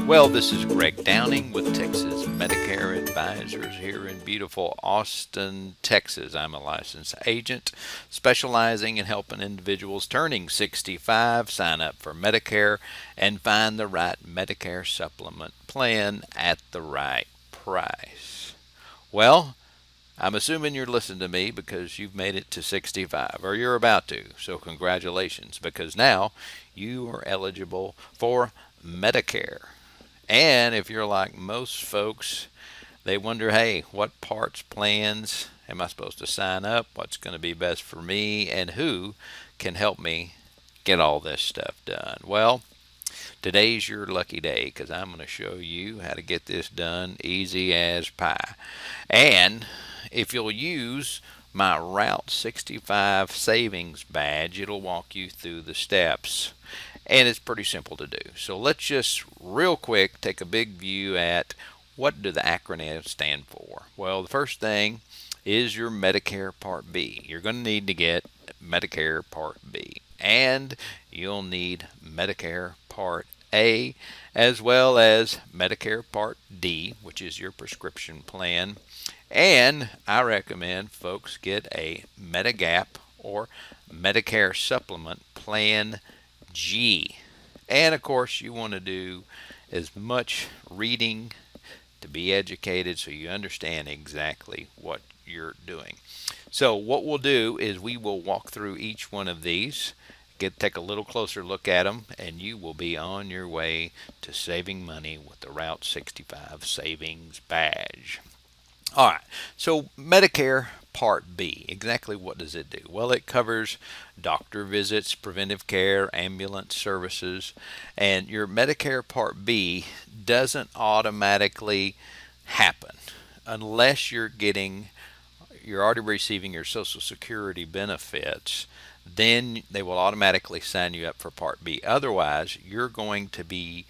Well, this is Greg Downing with Texas Medicare Advisors here in beautiful Austin, Texas. I'm a licensed agent specializing in helping individuals turning 65 sign up for Medicare and find the right Medicare supplement plan at the right price. Well, I'm assuming you're listening to me because you've made it to 65 or you're about to. So, congratulations, because now you are eligible for Medicare. And if you're like most folks, they wonder, hey, what parts, plans am I supposed to sign up? What's going to be best for me? And who can help me get all this stuff done? Well, today's your lucky day because I'm going to show you how to get this done easy as pie. And if you'll use my Route 65 savings badge, it'll walk you through the steps. And it's pretty simple to do. So let's just real quick take a big view at what do the acronyms stand for. Well, the first thing is your Medicare Part B. You're going to need to get Medicare Part B. And you'll need Medicare Part A as well as Medicare Part D, which is your prescription plan. And I recommend folks get a Medigap or Medicare Supplement Plan G. And of course, you want to do as much reading to be educated so you understand exactly what you're doing. So what we'll do is we will walk through each one of these, take a little closer look at them, and you will be on your way to saving money with the Route 65 Savings Badge. All right, so Medicare Part B, exactly what does it do? Well, it covers doctor visits, preventive care, ambulance services, and your Medicare Part B doesn't automatically happen unless you're already receiving your Social Security benefits. Then they will automatically sign you up for Part B. Otherwise, you're going to be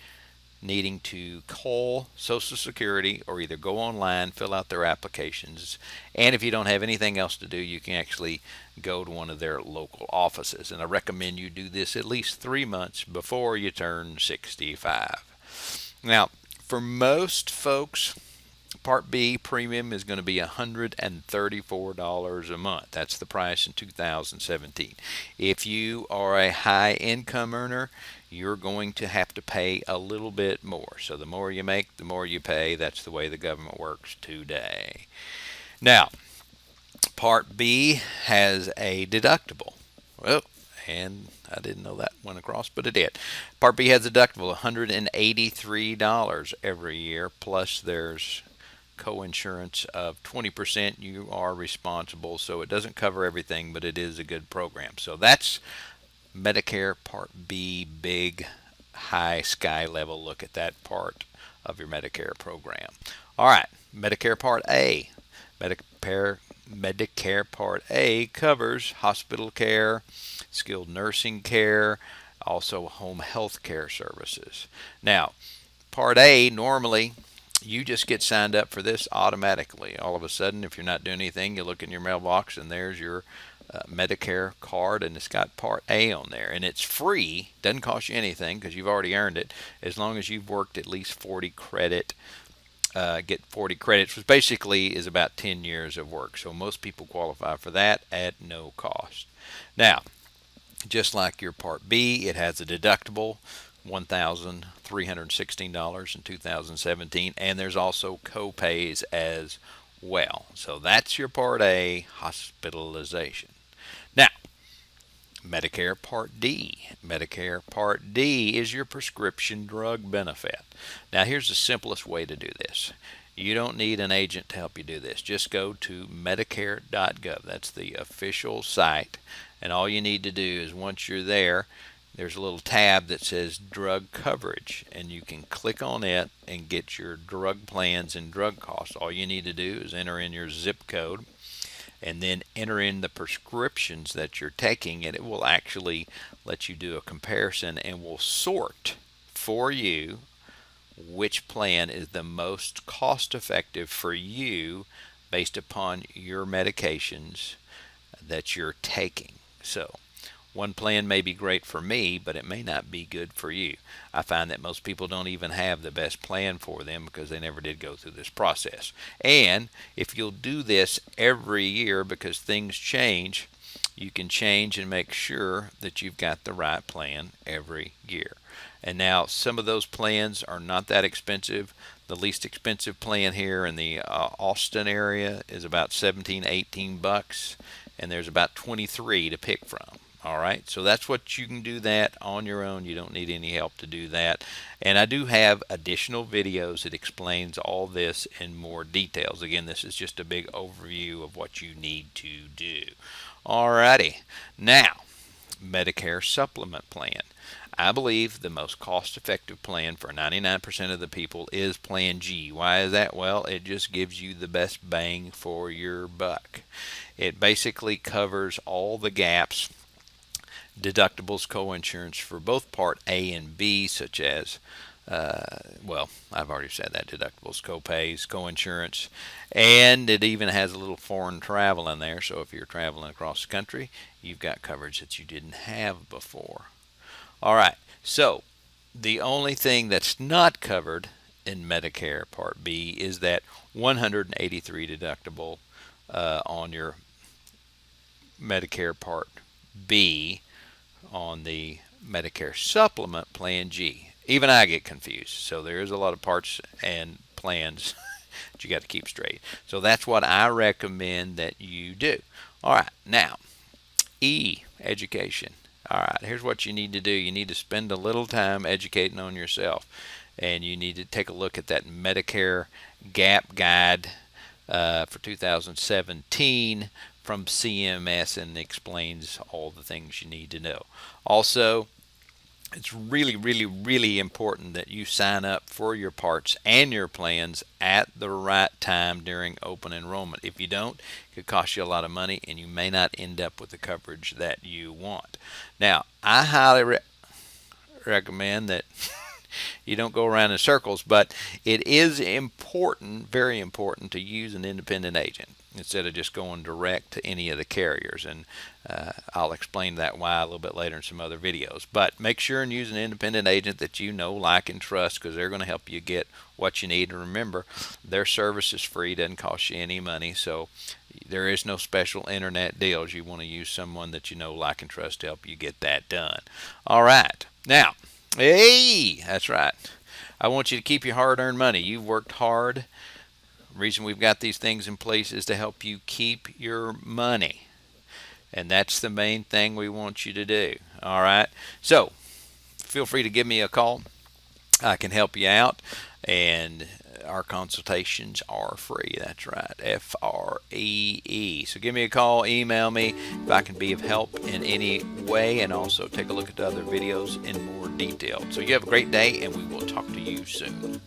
needing to call Social Security or either go online, fill out their applications, and if you don't have anything else to do, you can actually go to one of their local offices. And I recommend you do this at least 3 months before you turn 65. Now, for most folks, Part B premium is going to be $134 a month. That's the price in 2017. If you are a high income earner, you're going to have to pay a little bit more. So the more you make, the more you pay. That's the way the government works today. Now, Part B has a deductible. Well, and I didn't know that went across, but it did. Part B has a deductible of $183 every year, plus there's co-insurance of 20%. You are responsible, so it doesn't cover everything, but it is a good program. So that's Medicare Part B, big, high sky level look at that part of your Medicare program. All right, Medicare Part A. Medicare Part A covers hospital care, skilled nursing care, also home health care services. Now, Part A, normally you just get signed up for this automatically. All of a sudden, if you're not doing anything, you look in your mailbox and there's your Medicare card, and it's got Part A on there, and it's free. Doesn't cost you anything because you've already earned it, as long as you've worked at least 40 credit. Get 40 credits, which basically is about 10 years of work. So most people qualify for that at no cost. Now, just like your Part B, it has a deductible, $1,316 in 2017, and there's also co-pays as well. So that's your Part A, hospitalization. Now, Medicare Part D. Medicare Part D is your prescription drug benefit. Now, here's the simplest way to do this. You don't need an agent to help you do this. Just go to Medicare.gov. That's the official site. And all you need to do is, once you're there, there's a little tab that says drug coverage, and you can click on it and get your drug plans and drug costs. All you need to do is enter in your zip code and then enter in the prescriptions that you're taking, and it will actually let you do a comparison and will sort for you which plan is the most cost effective for you based upon your medications that you're taking. So One plan may be great for me, but it may not be good for you. I find that most people don't even have the best plan for them because they never did go through this process. And if you'll do this every year, because things change, you can change and make sure that you've got the right plan every year. And now some of those plans are not that expensive. The least expensive plan here in the Austin area is about 17, 18 bucks, and there's about 23 to pick from. All right, so that's what you can do that on your own. You don't need any help to do that. And I do have additional videos that explains all this in more details. Again, this is just a big overview of what you need to do. Alrighty, now Medicare supplement plan. I believe the most cost-effective plan for 99% of the people is Plan G. Why is that? Well, it just gives you the best bang for your buck. It basically covers all the gaps, deductibles, co-insurance for both Part A and B, such as well, I've already said that, deductibles, co-pays, co-insurance, and it even has a little foreign travel in there, so if you're traveling across the country, you've got coverage that you didn't have before. All right, so the only thing that's not covered in Medicare Part B is that 183 deductible on your Medicare Part B on the Medicare Supplement Plan G. Even I get confused. So there is a lot of parts and plans that you got to keep straight. So that's what I recommend that you do. All right, now E, education. All right, here's what you need to do. You need to spend a little time educating on yourself, and you need to take a look at that Medicare Gap Guide for 2017 from CMS, and explains all the things you need to know. Also, it's really, really, really important that you sign up for your parts and your plans at the right time during open enrollment. If you don't, it could cost you a lot of money, and you may not end up with the coverage that you want. Now, I highly recommend that you don't go around in circles, but it is important, very important, to use an independent agent instead of just going direct to any of the carriers. And I'll explain that why a little bit later in some other videos. But make sure and use an independent agent that you know, like, and trust, because they're going to help you get what you need. And remember, their service is free, doesn't cost you any money, so there is no special internet deals. You want to use someone that you know, like, and trust to help you get that done. All right, now, hey, that's right. I want you to keep your hard-earned money. You've worked hard. The reason we've got these things in place is to help you keep your money. And that's the main thing we want you to do. All right. So feel free to give me a call. I can help you out. And our consultations are free. That's right. Free. So give me a call, email me if I can be of help in any way, and also take a look at the other videos in more detail. So you have a great day, and we will talk to you soon.